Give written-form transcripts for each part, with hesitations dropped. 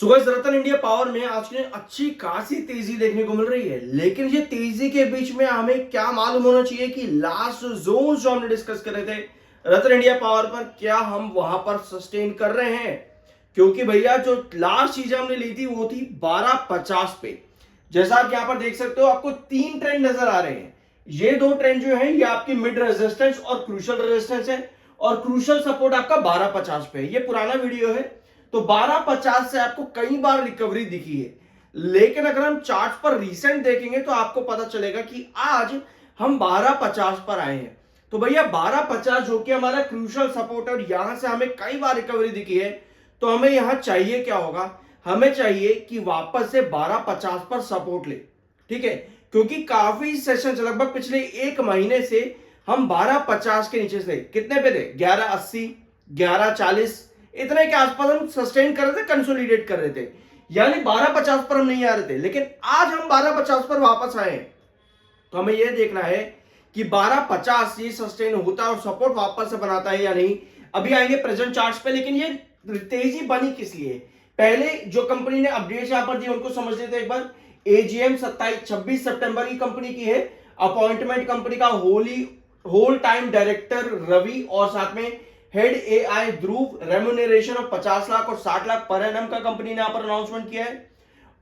सुबह रतन India power में आज ने अच्छी खासी तेजी देखने को मिल रही है, लेकिन ये तेजी के बीच में हमें क्या मालूम होना चाहिए कि लास्ट जोन जो हमने डिस्कस कर रहे थे रतन इंडिया पावर पर, क्या हम वहां पर सस्टेन कर रहे हैं? क्योंकि भैया जो लास्ट चीज हमने ली थी वो थी 1250 पे। जैसा आप यहां पर देख सकते हो, आपको तीन ट्रेंड नजर आ रहे हैं। ये दो ट्रेंड जो है ये आपकी मिड रेजिस्टेंस और क्रूशियल रेजिस्टेंस है, और क्रूशियल सपोर्ट आपका 1250 पे है। ये पुराना वीडियो है, तो 1250 से आपको कई बार रिकवरी दिखी है, लेकिन अगर हम चार्ट पर रीसेंट देखेंगे तो आपको पता चलेगा कि आज हम 1250 पर आए हैं। तो भैया 1250 जो कि हमारा क्रूशियल सपोर्ट है और यहां से हमें कई बार रिकवरी दिखी है, तो हमें यहां चाहिए क्या होगा? हमें चाहिए कि वापस से 1250 पर सपोर्ट ले। ठीक है, क्योंकि काफी सेशन लगभग पिछले एक महीने से हम 1250 के नीचे से कितने पे थे? 1180, 1140 इतने के आसपास हम सस्टेन कर रहे थे, कंसोलिडेट कर रहे थे, यानी 1250 पर हम नहीं आ रहे थे। लेकिन आज हम 1250 पर वापस आए, तो हमें यह देखना है कि 1250 ये सस्टेन होता है और सपोर्ट वापस से बनाता है या नहीं। अभी आएंगे प्रेजेंट चार्ट्स पे, लेकिन ये तेजी बनी किस लिए? पहले जो कंपनी ने अपडेट यहां पर दी उनको समझ लेते एक बार। एजीएम 26 सितंबर की कंपनी की है। अपॉइंटमेंट कंपनी का होल टाइम डायरेक्टर रवि, और साथ में head AI Dhruv, remuneration of 50 lakh और 60 लाख पर एनम का कंपनी ने यहां पर अनाउंसमेंट किया है।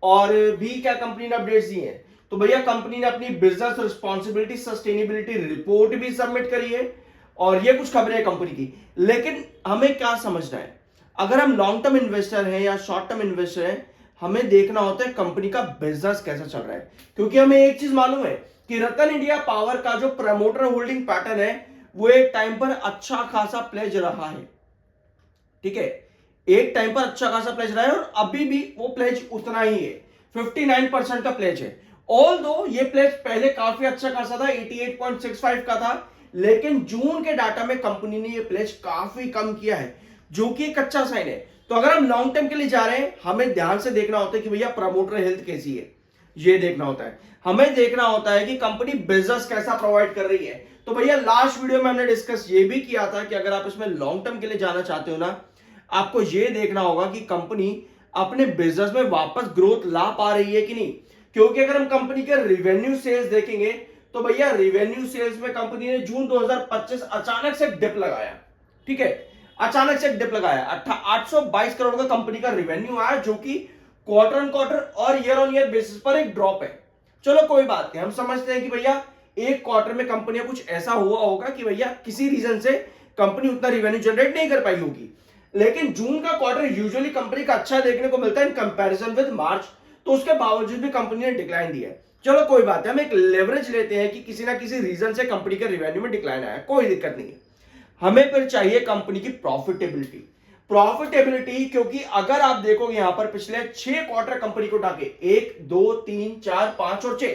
और भी क्या कंपनी ने अपडेट्स दी है? तो भैया कंपनी ने अपनी बिजनेस रिस्पॉन्सिबिलिटी सस्टेनेबिलिटी रिपोर्ट भी सबमिट करी है, और ये कुछ खबरें हैं कंपनी की। लेकिन हमें क्या समझना है, अगर हम लॉन्ग टर्म इन्वेस्टर हैं या शॉर्ट टर्म इन्वेस्टर हैं, हमें देखना होता है कंपनी का बिजनेस कैसा चल रहा है। क्योंकि हमें एक चीज मालूम है कि रतन इंडिया पावर का जो प्रमोटर होल्डिंग पैटर्न है वो एक टाइम पर अच्छा खासा प्लेज रहा है। ठीक है, एक टाइम पर अच्छा खासा प्लेज रहा है, और अभी भी वो प्लेज उतना ही है, 59% का प्लेज है। ऑल दो ये प्लेज पहले काफी अच्छा खासा था, 88.65 का था, लेकिन जून के डाटा में कंपनी ने ये प्लेज काफी कम किया है, जो कि एक अच्छा साइन है। तो अगर हम लॉन्ग टर्म के लिए जा रहे हैं, हमें ध्यान से देखना होता है कि भैया प्रमोटर हेल्थ कैसी है, ये देखना होता है। हमें देखना होता है कि कंपनी बिजनेस कैसा प्रोवाइड कर रही है। तो भैया लास्ट वीडियो में हमने डिस्कस ये भी किया था कि अगर आप इसमें लॉन्ग टर्म के लिए जाना चाहते हो ना, आपको ये देखना होगा कि कंपनी अपने बिजनेस में वापस ग्रोथ ला पा रही है कि नहीं। क्योंकि अगर हम कंपनी के रेवेन्यू सेल्स देखेंगे, तो भैया रेवेन्यू सेल्स में कंपनी ने जून 2025 अचानक से डिप लगाया। ठीक है, अचानक से डिप लगाया, 822 करोड़ का कंपनी का रेवेन्यू आया, जो कि क्वार्टर ऑन क्वार्टर और ईयर ऑन ईयर बेसिस पर एक ड्रॉप है। चलो कोई बात नहीं, हम समझते हैं कि भैया एक क्वार्टर में कंपनी का कुछ ऐसा हुआ होगा कि भैया किसी रीजन से कंपनी उतना रेवेन्यू जनरेट नहीं कर पाई होगी। लेकिन जून का क्वार्टर यूजुअली कंपनी का अच्छा देखने को मिलता है इन कंपैरिजन विद मार्च, तो उसके बावजूद भी कंपनी ने डिक्लाइन दिया है। चलो कोई बात है, हम एक लेवरेज लेते हैं कि किसी ना किसी रीजन से कंपनी के रेवेन्यू में डिक्लाइन आया, कोई दिक्कत नहीं है। हमें फिर चाहिए कंपनी की प्रॉफिटेबिलिटी। क्योंकि अगर आप देखोगे यहां पर पिछले 6 क्वार्टर कंपनी को उठा के 1 2 3 4 5 और 6,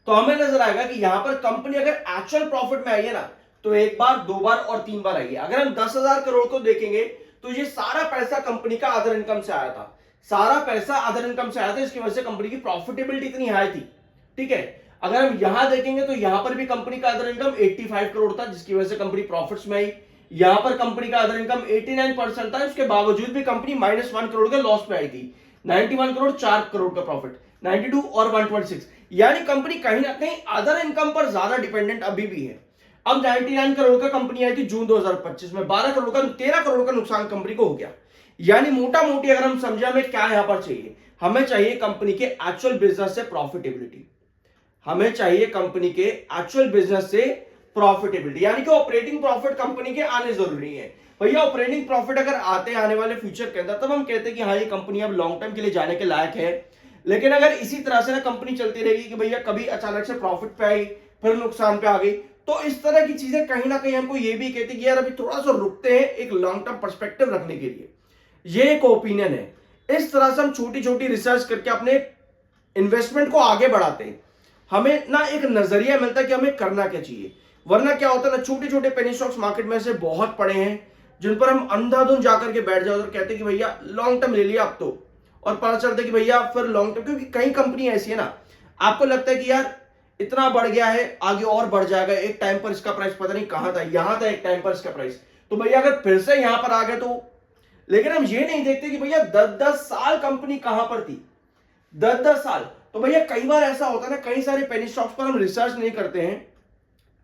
तो हमें नजर आएगा कि यहां पर कंपनी अगर एक्चुअल प्रॉफिट में आई है ना, तो एक बार, दो बार और तीन बार आई है। अगर हम 10,000 करोड़ को देखेंगे, तो ये सारा पैसा कंपनी का अदर इनकम से आया था, सारा पैसा अदर इनकम से आया था, इसकी वजह से कंपनी की प्रॉफिटेबिलिटी इतनी हाई थी। ठीक है, अगर हम यहां देखेंगे तो यहां पर भी कंपनी का अदर इनकम 85 करोड़ था, जिसकी वजह से कंपनी प्रॉफिट्स में आई। यहां पर कंपनी का अदर इनकम 89% था, उसके बावजूद भी कंपनी -1 करोड़ के लॉस पे आई थी। 91 करोड़ 4 करोड़ का प्रॉफिट, 92 और 126, यानी कंपनी कहीं ना कहीं अदर इनकम पर ज्यादा डिपेंडेंट अभी भी है। अब 99 करोड़ का कंपनी आई थी जून 2025 में, 13 करोड़ का नुकसान कंपनी को हो गया। यानी मोटा मोटी अगर हम समझे हमें क्या यहां पर चाहिए, हमें चाहिए कंपनी के एक्चुअल बिजनेस से प्रॉफिटेबिलिटी। हमें चाहिए कंपनी के एक्चुअल बिजनेस से प्रॉफिटेबिलिटी, यानी कि ऑपरेटिंग प्रॉफिट कंपनी के आने जरूरी है। भैया ऑपरेटिंग प्रॉफिट अगर आते आने वाले फ्यूचर के अंदर, तब हम कहते हैं कि हाँ ये कंपनी अब लॉन्ग टर्म के लिए जाने के लायक है। लेकिन अगर इसी तरह से ना कंपनी चलती रहेगी कि भैया कभी अचानक से प्रॉफिट पे आई, फिर नुकसान पे आ गई, तो इस तरह की चीजें कहीं ना कहीं हमको ये भी कहती कि यार अभी थोड़ा सा रुकते हैं एक लॉन्ग टर्म पर्सपेक्टिव रखने के लिए। ये एक ओपिनियन है। इस तरह से हम छोटी छोटी रिसर्च करके अपने इन्वेस्टमेंट को आगे बढ़ाते हैं, हमें ना एक नजरिया मिलता है कि हमें करना क्या चाहिए। वरना क्या होता है ना, छोटे छोटे पेनी स्टॉक्स मार्केट में से बहुत पड़े हैं जिन पर हम अंधाधुंध जाकर के बैठ जाओ और कहते हैं कि भैया लॉन्ग टर्म ले लिया अब तो, और पता चलता है कि भैया फिर लॉन्ग टर्म, क्योंकि कई कंपनी ऐसी है ना, आपको लगता है कि यार इतना बढ़ गया है, आगे और बढ़ जाएगा, एक टाइम पर इसका प्राइस पता नहीं कहां था, यहां था एक टाइम पर इसका प्राइस, तो भैया अगर फिर से यहां पर आ गया तो लेकिन हम ये नहीं देखते कि भैया 10-10 साल कंपनी कहां पर थी, 10-10 साल। तो भैया कई बार ऐसा होता है ना, कई सारे पेनी स्टॉक्स पर हम रिसर्च नहीं करते हैं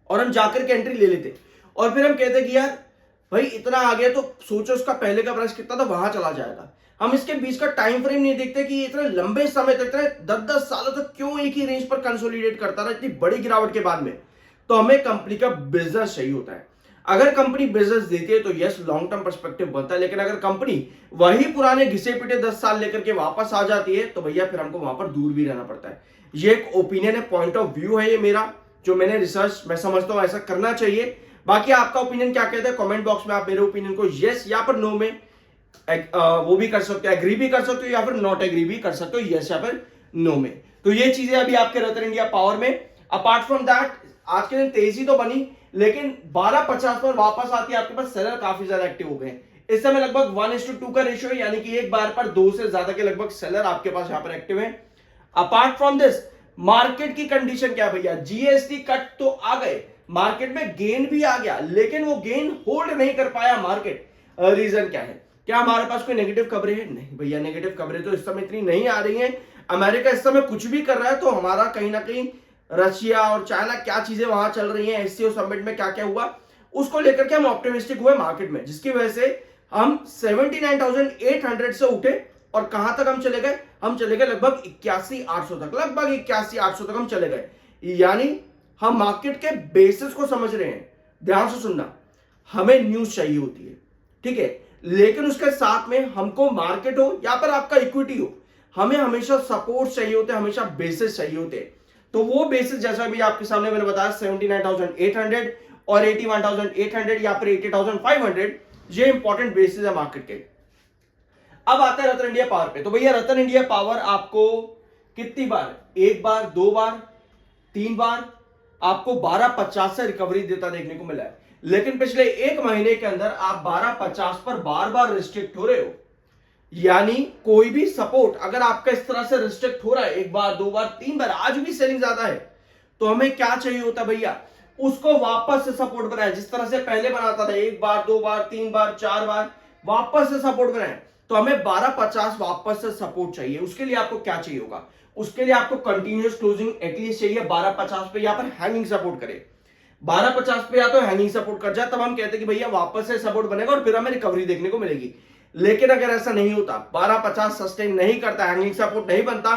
और हम जाकर के एंट्री ले लेते और फिर हम कहते हैं कि यार भाई इतना आ गया तो सोचो उसका पहले का प्राइस कितना था, वहां चला जाएगा। हम इसके बीच का टाइम फ्रेम नहीं देखते कि इतने लंबे समय तक, इतने 10-10 सालों तक क्यों एक ही रेंज पर कंसोलिडेट करता रहा इतनी बड़ी गिरावट के बाद में। तो हमें कंपनी का बिजनेस चाहिए होता है। अगर कंपनी बिजनेस देती है तो यस लॉन्ग टर्म पर्सपेक्टिव बनता है, लेकिन अगर कंपनी वही पुराने घिसे पिटे 10 साल लेकर के वापस आ जाती है तो भैया फिर हमको वहां पर दूर भी रहना पड़ता है। ये एक ओपिनियन है, पॉइंट ऑफ व्यू है ये मेरा, जो मैंने रिसर्च मैं समझता हूं ऐसा करना चाहिए। बाकी आपका ओपिनियन क्या कहता है कमेंट बॉक्स में आप मेरे ओपिनियन को यस या फिर नो में वो भी कर सकते हो, एग्री भी कर सकते हो या फिर नॉट एग्री भी कर सकते हो, यस या फिर नो में। तो ये चीजें अभी आपके रतन इंडिया पावर में। अपार्ट फ्रॉम दैट आज के दिन तेजी तो बनी, लेकिन 12.50 पर वापस आती है। आपके पास सेलर काफी ज्यादा एक्टिव हो गए हैं इस समय, लगभग 1:2 का रेशियो है, यानी कि एक बार पर 2 से ज्यादा के लगभग सेलर आपके पास यहां पर एक्टिव है। अपार्ट फ्रॉम दिस मार्केट की कंडीशन क्या भैया, जीएसटी कट तो आ गए, मार्केट में गेन भी आ गया, लेकिन वो गेन होल्ड नहीं कर पाया मार्केट। रीजन क्या है, क्या हमारे पास कोई नेगेटिव खबरें हैं? नहीं भैया, नेगेटिव खबरें तो इस समय इतनी नहीं आ रही हैं। अमेरिका इस समय कुछ भी कर रहा है तो हमारा कहीं ना कहीं रशिया और चाइना क्या चीजें वहां चल रही हैं, एससीओ समिट में क्या क्या हुआ, उसको लेकर के हम ऑप्टिमिस्टिक हुए मार्केट में, जिसकी वजह से हम 79,800 से उठे और कहां तक हम चले गए, हम चले गए लगभग 81,800 तक, लगभग 81,800 तक हम चले गए। यानी हम मार्केट के बेसिस को समझ रहे हैं। ध्यान से सुनना, हमें न्यूज चाहिए होती है, ठीक है, लेकिन उसके साथ में हमको मार्केट हो या पर आपका इक्विटी हो, हमें हमेशा सपोर्ट चाहिए होते हैं, हमेशा बेसिस चाहिए होते हैं। तो वो बेसिस जैसा भी आपके सामने मैंने बताया 79,800 और 81,800 या फिर 80,500, ये इंपॉर्टेंट बेसिस है मार्केट के। अब आता है रतन इंडिया पावर पे। तो भैया रतन इंडिया पावर आपको कितनी बार, एक बार, दो बार, 3 बार आपको 12.50 से रिकवरी देता देखने को मिला है, लेकिन पिछले एक महीने के अंदर आप 12.50 पर बार बार रिस्ट्रिक्ट हो रहे हो। यानी कोई भी सपोर्ट अगर आपका इस तरह से रिस्ट्रिक्ट हो रहा है, एक बार, दो बार, 3 बार, आज भी सेलिंग ज्यादा है, तो हमें क्या चाहिए होता भैया, उसको वापस से सपोर्ट बनाए, जिस तरह से पहले बनाता था, एक बार, दो बार, 3 बार, 4 बार, वापस से सपोर्ट बनाए। तो हमें 12.50 वापस से सपोर्ट चाहिए। उसके लिए आपको क्या चाहिए होगा, उसके लिए आपको कंटिन्यूअस क्लोजिंग एटलीस्ट चाहिए 12.50 पे, या फिर हैंगिंग सपोर्ट करे 12.50 पे, या तो हैंगिंग सपोर्ट कर जाए, तब हम कहते हैं कि भैया वापस से सपोर्ट बनेगा और फिर हमें रिकवरी देखने को मिलेगी। लेकिन अगर ऐसा नहीं होता, 12.50 सस्टेन नहीं करता, हैंगिंग सपोर्ट नहीं बनता,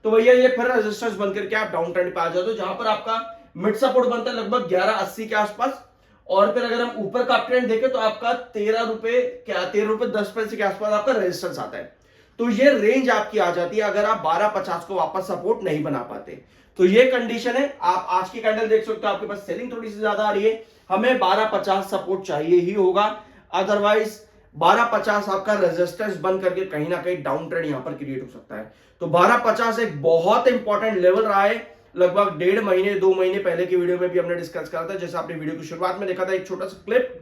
तो भैया ये फिर रेजिस्टेंस बन करके आप डाउन ट्रेंड पे आ जाते हो, जहां पर आपका मिड सपोर्ट बनता है लगभग 11.80 के आसपास, और फिर अगर हम ऊपर का ट्रेंड देखें तो आपका 13 रुपए, क्या 13 रुपए 10 पैसे के आसपास आपका रेजिस्टेंस आता है। तो ये रेंज आपकी आ जाती है अगर आप 12.50 को वापस सपोर्ट नहीं बना पाते। तो ये कंडीशन है। आप आज की कैंडल देख सकते हो, आपके पास सेलिंग थोड़ी सी ज्यादा आ रही है, हमें 12.50 सपोर्ट चाहिए ही होगा, अदरवाइज 12.50 आपका रेजिस्टेंस बन करके कहीं ना कहीं डाउन ट्रेंड यहां पर क्रिएट हो सकता है। तो 12.50 एक बहुत इंपॉर्टेंट लेवल रहा है, लगभग 1.5 महीने 2 महीने पहले की वीडियो में भी हमने डिस्कस करा था। जैसे आपने वीडियो की शुरुआत में देखा था एक छोटा सा क्लिप,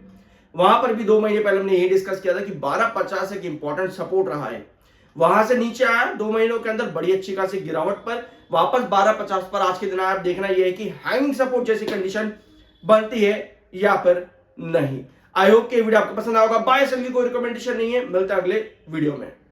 वहां पर भी 2 महीने पहले हमने यही डिस्कस किया था कि 12.50 एक इंपॉर्टेंट सपोर्ट रहा है। वहां से नीचे आया 2 महीनों के अंदर बड़ी अच्छी खासी गिरावट पर, वापस 12.50 पर आज के दिन आया। देखना यह है कि हैंगिंग सपोर्ट जैसी कंडीशन बनती है या फिर नहीं। आई होप कि वीडियो आपको पसंद आएगा। बाय सेल की कोई रिकमेंडेशन नहीं है, मिलता है अगले वीडियो में।